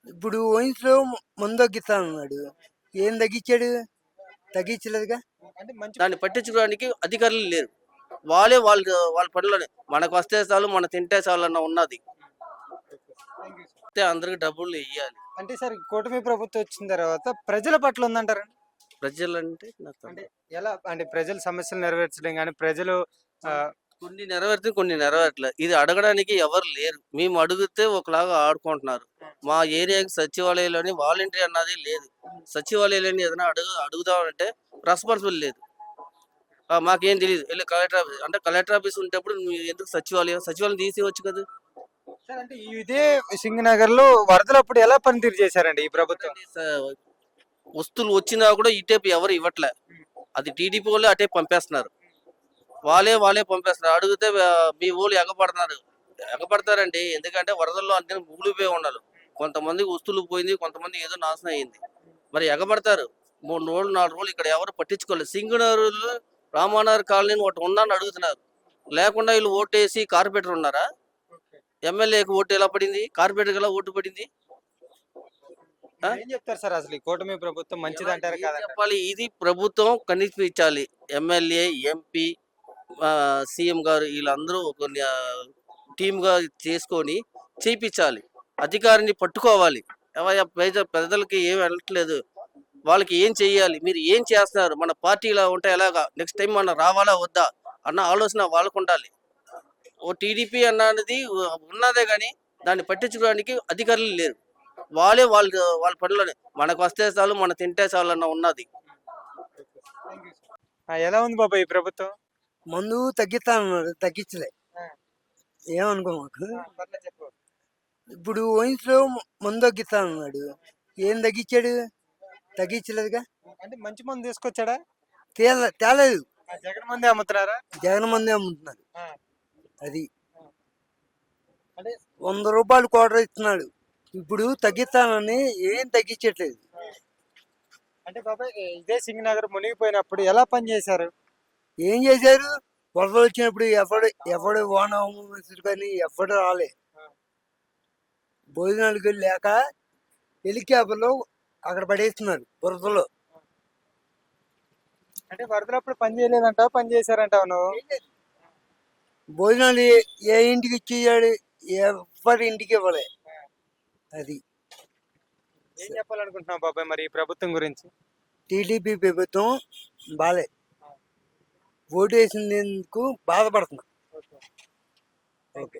ఇప్పుడు వయసులో మందు తగ్గిస్తానన్నాడు. ఏం తగ్గించాడు? తగ్గించలేదుగా. అంటే మంచి దాన్ని పట్టించుకోవడానికి అధికారులు లేరు. వాళ్ళే వాళ్ళ పనిలోనే మనకు వస్తే చాలు, మనం తింటే చాలు అన్న ఉన్నది. అయితే అందరికి డబ్బులు ఇవ్వాలి. అంటే సార్ కూటమి ప్రభుత్వం వచ్చిన తర్వాత ప్రజల పట్ల ఉందంటారండి. ప్రజలంటే అంటే ఎలా అంటే ప్రజల సమస్యలు నెరవేర్చడం కానీ ప్రజలు ఆ, కొన్ని నెరవేరితే కొన్ని నెరవేరట్లేదు. ఇది అడగడానికి ఎవరు లేరు. మేము అడిగితే ఒకలాగా ఆడుకుంటున్నారు. మా ఏరియాకి సచివాలయంలోని వాలంటీర్ అన్నది లేదు. సచివాలయంలోని ఏదైనా అడుగుదామంటే రెస్పాన్సిబుల్ లేదు. మాకేం తెలియదు. వెళ్ళి కలెక్టర్ ఆఫీస్ అంటే కలెక్టర్ ఆఫీస్ ఉంటప్పుడు నువ్వు ఎందుకు సచివాలయం తీసేవచ్చు కదా. సార్ అంటే ఇదే సింగనగర్ లో వరదలప్పుడు ఎలా పనితీరు చేశారండి ఈ ప్రభుత్వం. వస్తువులు వచ్చినా కూడా ఇటేపు ఎవరు ఇవ్వట్లే. అది టీడీపీ వాళ్ళు అటే పంపేస్తున్నారు. వాళ్ళే పంపేస్తున్నారు. అడిగితే మీ వాళ్ళు ఎగపడతారండి. ఎందుకంటే వరదల్లో అందరూ ముగిలిపోయి ఉన్నారు. కొంతమందికి వస్తువులు పోయింది, కొంతమంది ఏదో నాశనం అయింది. మరి ఎగబడతారు. 3 రోజులు 4 రోజులు ఇక్కడ ఎవరు పట్టించుకోలేదు. సింగనగర్లో రామానగర్ కాలనీ ఒకటి ఉందని అడుగుతున్నారు. లేకుండా వీళ్ళు ఓటేసి కార్పొరేటర్ ఉన్నారా? ఎమ్మెల్యేకి ఓటు ఎలా పడింది? కార్పొరేటర్ ఎలా ఓటు పడింది? ఏం చెప్తారు సార్ అసలు ఈ కూటమి ప్రభుత్వం మంచిది అంటారు కదా. చెప్పాలి, ఇది ప్రభుత్వం కనిపించాలి. ఎమ్మెల్యే, ఎంపీ, సీఎం గారు వీళ్ళందరూ ఒక టీమ్ గా చేసుకొని చేయించాలి. అధికారిని పట్టుకోవాలి. ప్రజలకి ఏం వెళ్ళట్లేదు. వాళ్ళకి ఏం చెయ్యాలి, మీరు ఏం చేస్తున్నారు, మన పార్టీలో ఉంటే ఎలాగా, నెక్స్ట్ టైం మనం రావాలా వద్దా అన్న ఆలోచన వాళ్ళకు ఉండాలి. ఓ టీడీపీ అన్నది ఉన్నదే కానీ దాన్ని పట్టించుకోవడానికి అధికారులు లేరు. వాళ్ళ పనిలోనే మనకు వస్తే చాలు, మనం తింటే చాలు అన్న ఉన్నది. ఎలా ఉంది బాబా ఈ ప్రభుత్వం. మందు తగ్గిస్తానన్నాడు, తగ్గించలే. ఏమనుకో మాకు. ఇప్పుడు వయసులో మందు తగ్గిస్తానన్నాడు. ఏం తగ్గించాడు? తగ్గించలేదుగా. అంటే మంచి మంది తీసుకొచ్చాడా. తేలేదు. జగన్ మంది అమ్ముతున్నారా. జగన్ మంది అమ్ముతున్నారు. అది అంటే 100 రూపాయలు క్వార్టర్ ఇస్తున్నాడు. ఇప్పుడు తగ్గిస్తానని ఏం తగ్గించట్లేదు. అంటే బాబాయ్ ఇదే సింగనగర్ మునిగిపోయినప్పుడు ఎలా పని చేశారు. ఏం చేశారు? వరదలు వచ్చినప్పుడు ఎవడు వాన కానీ ఎవడు రాలే. భోజనాలకు లేక హెలికాప్టర్లో అక్కడ పడేస్తున్నారు బురదలో. అంటే వరదలప్పుడు పని చేయలేదంట, పని చేశారంటావు నువ్వు. భోజనాలు ఏ ఇంటికి ఇచ్చేయాడు? ఎవరి ఇంటికి ఇవ్వలే. అది ఏం చెప్పాలనుకుంటున్నావు బాబాయ్ మరి ఈ ప్రభుత్వం గురించి. టీడీపీ ప్రభుత్వం బాలే. ఓటు వేసినందుకు బాధపడుతున్నా. ఓకే.